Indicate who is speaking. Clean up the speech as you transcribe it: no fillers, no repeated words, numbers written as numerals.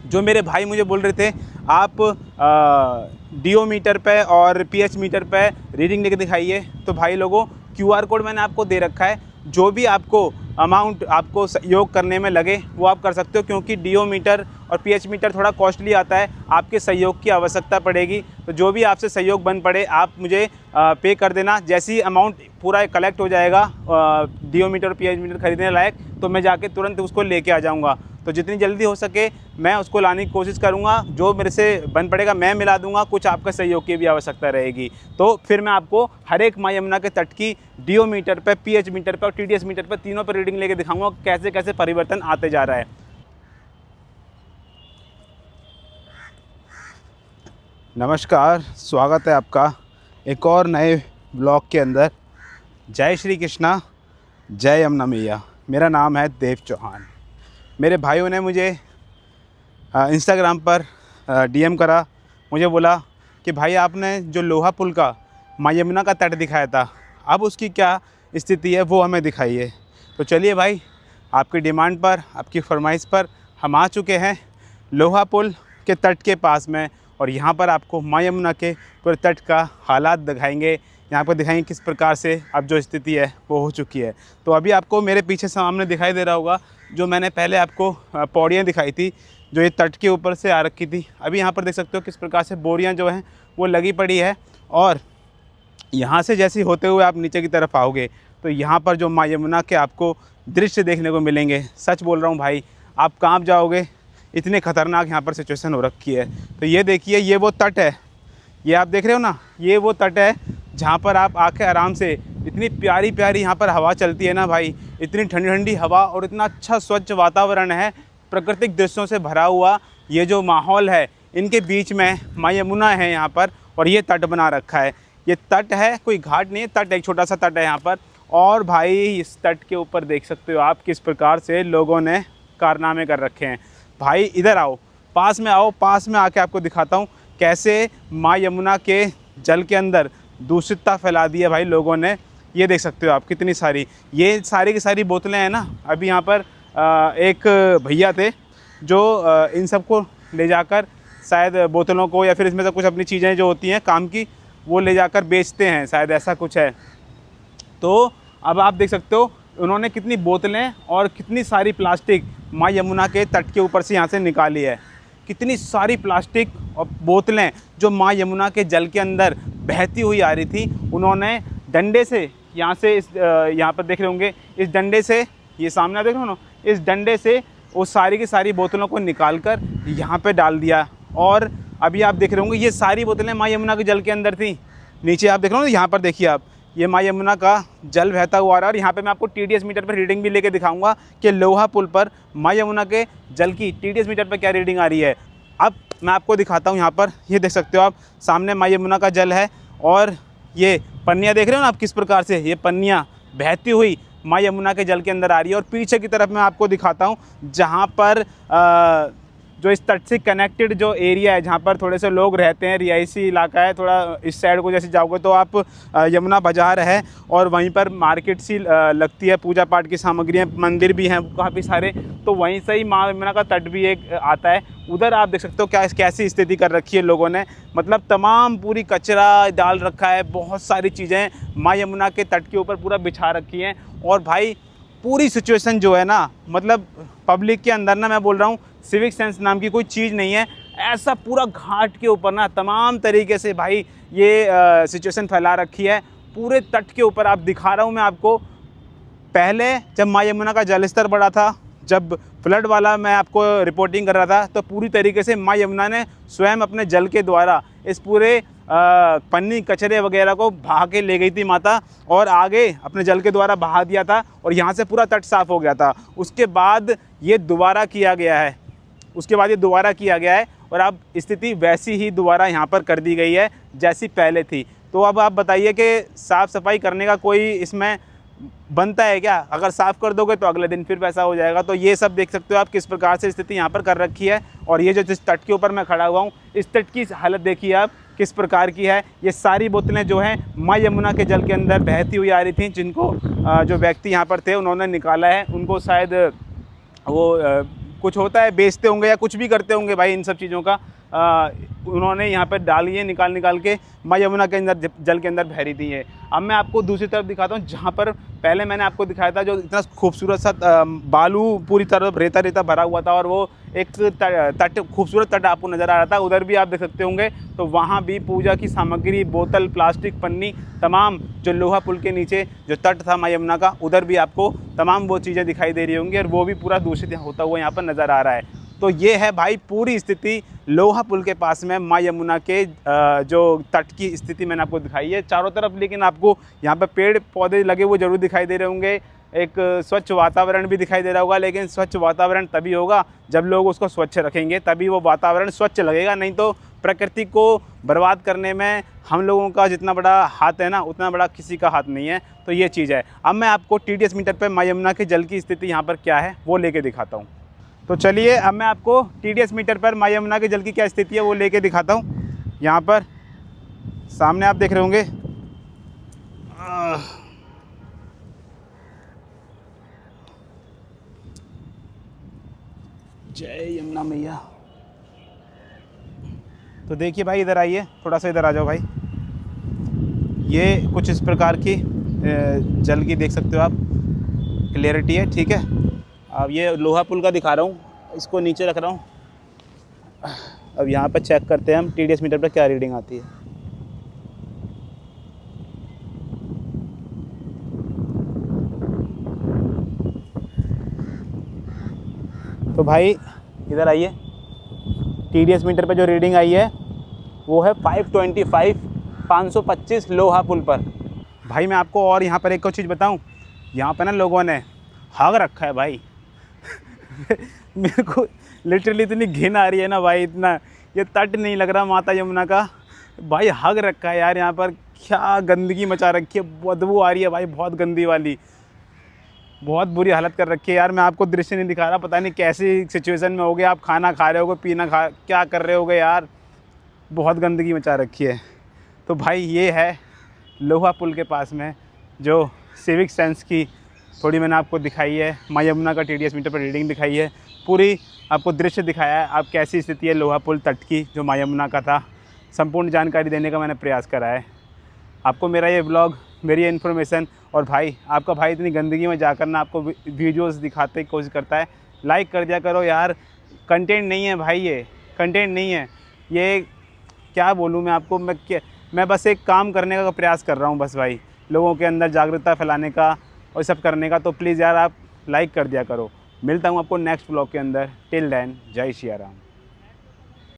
Speaker 1: जो मेरे भाई मुझे बोल रहे थे आप डीओ मीटर पे और पीएच मीटर पे रीडिंग लेके दिखाइए, तो भाई लोगों क्यूआर कोड मैंने आपको दे रखा है। जो भी आपको अमाउंट आपको योग करने में लगे वो आप कर सकते हो, क्योंकि डीओ मीटर और पीएच मीटर थोड़ा कॉस्टली आता है, आपके सहयोग की आवश्यकता पड़ेगी। तो जो भी आपसे सहयोग बन पड़े आप मुझे पे कर देना। जैसे ही अमाउंट पूरा कलेक्ट हो जाएगा डीओ मीटर और पीएच मीटर खरीदने लायक, तो मैं जाके तुरंत उसको लेके आ जाऊँगा। तो जितनी जल्दी हो सके मैं उसको लाने की कोशिश करूँगा। जो मेरे से बन पड़ेगा मैं मिला दूँगा, कुछ आपका सहयोग की भी आवश्यकता रहेगी। तो फिर मैं आपको हर एक माँ यमुना के तट की डीओ मीटर पे, पीएच मीटर पे और टीडीएस मीटर पे, तीनों पर रीडिंग लेके दिखाऊंगा कैसे कैसे परिवर्तन आते जा रहा है। नमस्कार, स्वागत है आपका एक और नए ब्लॉग के अंदर। जय श्री कृष्णा, जय यमुना मैया। मेरा नाम है देव चौहान। मेरे भाइयों ने मुझे इंस्टाग्राम पर डीएम करा, मुझे बोला कि भाई आपने जो लोहा पुल का माँ यमुना का तट दिखाया था, अब उसकी क्या स्थिति है वो हमें दिखाइए। तो चलिए भाई, आपकी डिमांड पर, आपकी फरमाइश पर हम आ चुके हैं लोहा पुल के तट के पास में, और यहाँ पर आपको माँ यमुना के पूरे तट का हालात दिखाएंगे। यहाँ पर दिखाएंगे किस प्रकार से अब जो स्थिति है वो हो चुकी है। तो अभी आपको मेरे पीछे सामने दिखाई दे रहा होगा जो मैंने पहले आपको पौड़ियाँ दिखाई थी जो ये तट के ऊपर से आ रखी थी। अभी यहाँ पर देख सकते हो किस प्रकार से बोरियाँ जो हैं वो लगी पड़ी है, और यहाँ से जैसे होते हुए आप नीचे की तरफ आओगे तो यहाँ पर जो माँ यमुना के आपको दृश्य देखने को मिलेंगे, सच बोल रहा हूँ भाई, आप कांप जाओगे, इतने ख़तरनाक यहाँ पर सिचुएशन हो रखी है। तो ये देखिए, ये वो तट है, ये आप देख रहे हो ना, ये वो तट है जहाँ पर आप आके आराम से, इतनी प्यारी प्यारी यहाँ पर हवा चलती है ना भाई, इतनी ठंडी ठंडी हवा और इतना अच्छा स्वच्छ वातावरण है, प्राकृतिक दृश्यों से भरा हुआ ये जो माहौल है, इनके बीच में माँ यमुना है यहाँ पर, और ये तट बना रखा है। ये तट है, कोई घाट नहीं है, तट एक छोटा सा तट है यहाँ पर। और भाई इस तट के ऊपर देख सकते हो आप किस प्रकार से लोगों ने कारनामे कर रखे हैं। भाई इधर आओ, पास में आओ, पास में आके आपको दिखाता हूँ कैसे माँ यमुना के जल के अंदर दूषितता फैला दी है भाई लोगों ने। ये देख सकते हो आप कितनी सारी, ये सारी की सारी बोतलें हैं ना। अभी यहाँ पर एक भैया थे जो इन सबको ले जाकर शायद बोतलों को, या फिर इसमें से कुछ अपनी चीज़ें जो होती हैं काम की, वो ले जाकर बेचते हैं, शायद ऐसा कुछ है। तो अब आप देख सकते हो उन्होंने कितनी बोतलें और कितनी सारी प्लास्टिक माँ यमुना के तट के ऊपर से यहाँ से निकाली है। कितनी सारी प्लास्टिक और बोतलें जो माँ यमुना के जल के अंदर बहती हुई आ रही थी, उन्होंने डंडे से यहाँ से यहाँ पर देख रहे होंगे, इस डंडे से, ये सामने आप देख रहे हो ना, इस डंडे से वो सारी की सारी बोतलों को निकाल कर यहाँ पे डाल दिया। और अभी आप देख रहे होंगे ये सारी बोतलें माँ यमुना के जल के अंदर थी। नीचे आप देख रहे हो, यहाँ पर देखिए आप, ये माँ यमुना का जल बहता हुआ आ रहा है। और यहाँ पे मैं आपको टीडीएस मीटर पर रीडिंग भी लेके दिखाऊंगा कि लोहा पुल पर माँ यमुना के जल की टीडीएस मीटर पर क्या रीडिंग आ रही है। अब मैं आपको दिखाता हूँ, यहाँ पर ये देख सकते हो आप, सामने माँ यमुना का जल है, और ये पन्नियाँ देख रहे हो ना आप किस प्रकार से ये पन्नियाँ बहती हुई माँ यमुना के जल के अंदर आ रही है। और पीछे की तरफ मैं आपको दिखाता हूँ जहाँ पर जो इस तट से कनेक्टेड जो एरिया है, जहाँ पर थोड़े से लोग रहते हैं, रिहायशी इलाका है, थोड़ा इस साइड को जैसे जाओगे तो आप यमुना बाज़ार है, और वहीं पर मार्केट सी लगती है, पूजा पाठ की सामग्रियाँ, मंदिर भी हैं काफ़ी सारे। तो वहीं से ही माँ यमुना का तट भी एक आता है। उधर आप देख सकते हो क्या कैसी स्थिति कर रखी है लोगों ने, मतलब तमाम पूरी कचरा डाल रखा है, बहुत सारी चीज़ें माँ यमुना के तट के ऊपर पूरा बिछा रखी हैं। और भाई पूरी सिचुएशन जो है ना, मतलब पब्लिक के अंदर ना, मैं बोल रहा हूँ सिविक सेंस नाम की कोई चीज़ नहीं है। ऐसा पूरा घाट के ऊपर ना तमाम तरीके से भाई ये सिचुएशन फैला रखी है पूरे तट के ऊपर। आप दिखा रहा हूँ मैं आपको, पहले जब माँ यमुना का जलस्तर बढ़ा था, जब फ्लड वाला मैं आपको रिपोर्टिंग कर रहा था, तो पूरी तरीके से माँ यमुना ने स्वयं अपने जल के द्वारा इस पूरे पन्नी कचरे वगैरह को बहा के ले गई थी माता, और आगे अपने जल के द्वारा बहा दिया था, और यहाँ से पूरा तट साफ़ हो गया था। उसके बाद ये दोबारा किया गया है, और अब स्थिति वैसी ही दोबारा यहाँ पर कर दी गई है जैसी पहले थी। तो अब आप बताइए कि साफ़ सफाई करने का कोई इसमें बनता है क्या? अगर साफ़ कर दोगे तो अगले दिन फिर वैसा हो जाएगा। तो ये सब देख सकते हो आप किस प्रकार से स्थिति यहाँ पर कर रखी है। और ये जो जिस तट के ऊपर मैं खड़ा हुआ हूँ, इस तट की हालत देखिए आप किस प्रकार की है। ये सारी बोतलें जो हैं माँ यमुना के जल के अंदर बहती हुई आ रही थी, जिनको जो व्यक्ति यहाँ पर थे उन्होंने निकाला है, उनको शायद वो कुछ होता है, बेचते होंगे या कुछ भी करते होंगे भाई इन सब चीज़ों का। उन्होंने यहाँ पर डाली है, निकाल के माँ यमुना के अंदर जल के अंदर बह दी है। अब मैं आपको दूसरी तरफ दिखाता हूँ, जहाँ पर पहले मैंने आपको दिखाया था जो इतना खूबसूरत सा बालू पूरी तरफ रेता भरा हुआ था, और वो एक तट, खूबसूरत तट आपको नज़र आ रहा था। उधर भी आप देख सकते होंगे, तो वहाँ भी पूजा की सामग्री, बोतल, प्लास्टिक, पन्नी, तमाम जो लोहा पुल के नीचे जो तट था माँ यमुना का, उधर भी आपको तमाम वो चीज़ें दिखाई दे रही होंगी, और वो भी पूरा दूषित होता हुआ यहाँ पर नज़र आ रहा है। तो ये है भाई पूरी स्थिति लोहा पुल के पास में माँ यमुना के जो तट की स्थिति मैंने आपको दिखाई है चारों तरफ। लेकिन आपको यहाँ पे पेड़ पौधे लगे हुए ज़रूर दिखाई दे रहे होंगे, एक स्वच्छ वातावरण भी दिखाई दे रहा होगा। लेकिन स्वच्छ वातावरण तभी होगा जब लोग उसको स्वच्छ रखेंगे, तभी वो वातावरण स्वच्छ लगेगा। नहीं तो प्रकृति को बर्बाद करने में हम लोगों का जितना बड़ा हाथ है ना, उतना बड़ा किसी का हाथ नहीं है। तो ये चीज़ है। अब मैं आपको TDS मीटर पर माँ यमुना के जल की स्थिति यहाँ पर क्या है वो लेके दिखाता हूँ। तो चलिए अब मैं आपको TDS मीटर पर माँ यमुना के जल की क्या स्थिति है वो लेके दिखाता हूँ। यहाँ पर सामने आप देख रहे होंगे, जय यमुना मैया। तो देखिए भाई, इधर आइए, थोड़ा सा इधर आ जाओ भाई। ये कुछ इस प्रकार की जल की देख सकते हो आप, क्लियरिटी है, ठीक है। अब ये लोहा पुल का दिखा रहा हूँ, इसको नीचे रख रहा हूँ। अब यहाँ पर चेक करते हैं हम TDS मीटर पर क्या रीडिंग आती है। तो भाई इधर आइए, TDS मीटर पर जो रीडिंग आई है वो है 525 लोहा पुल पर। भाई मैं आपको और यहाँ पर एक और चीज़ बताऊँ, यहाँ पर ना लोगों ने हग रखा है भाई। मेरे को लिटरली इतनी घिन आ रही है ना भाई, इतना ये तट नहीं लग रहा माता यमुना का भाई, हग रखा है यार। यहाँ पर क्या गंदगी मचा रखी है, बदबू आ रही है भाई, बहुत गंदी वाली, बहुत बुरी हालत कर रखी है यार। मैं आपको दृश्य नहीं दिखा रहा, पता नहीं कैसी सिचुएशन में होगे आप, खाना खा रहे होगे, क्या कर रहे होगे यार, बहुत गंदगी मचा रखी है। तो भाई ये है लोहा पुल के पास में जो सिविक सेंस की थोड़ी मैंने आपको दिखाई है, माँ यमुना का TDS मीटर पर रीडिंग दिखाई है, पूरी आपको दृश्य दिखाया है, आप कैसी स्थिति है लोहा पुल तट की जो माँ यमुना का था, संपूर्ण जानकारी देने का मैंने प्रयास करा है। आपको मेरा ये ब्लॉग, मेरी ये इन्फॉर्मेशन, और भाई आपका भाई इतनी गंदगी में जाकर ना आपको वीडियोज़ दिखाते की कोशिश करता है, लाइक कर दिया करो यार। कंटेंट नहीं है भाई, ये कंटेंट नहीं है, ये क्या बोलूँ मैं आपको, मैं बस एक काम करने का प्रयास कर रहा हूँ बस भाई, लोगों के अंदर जागरूकता फैलाने का और सब करने का। तो प्लीज़ यार आप लाइक कर दिया करो। मिलता हूँ आपको नेक्स्ट ब्लॉग के अंदर। टिल देन जय श्री राम।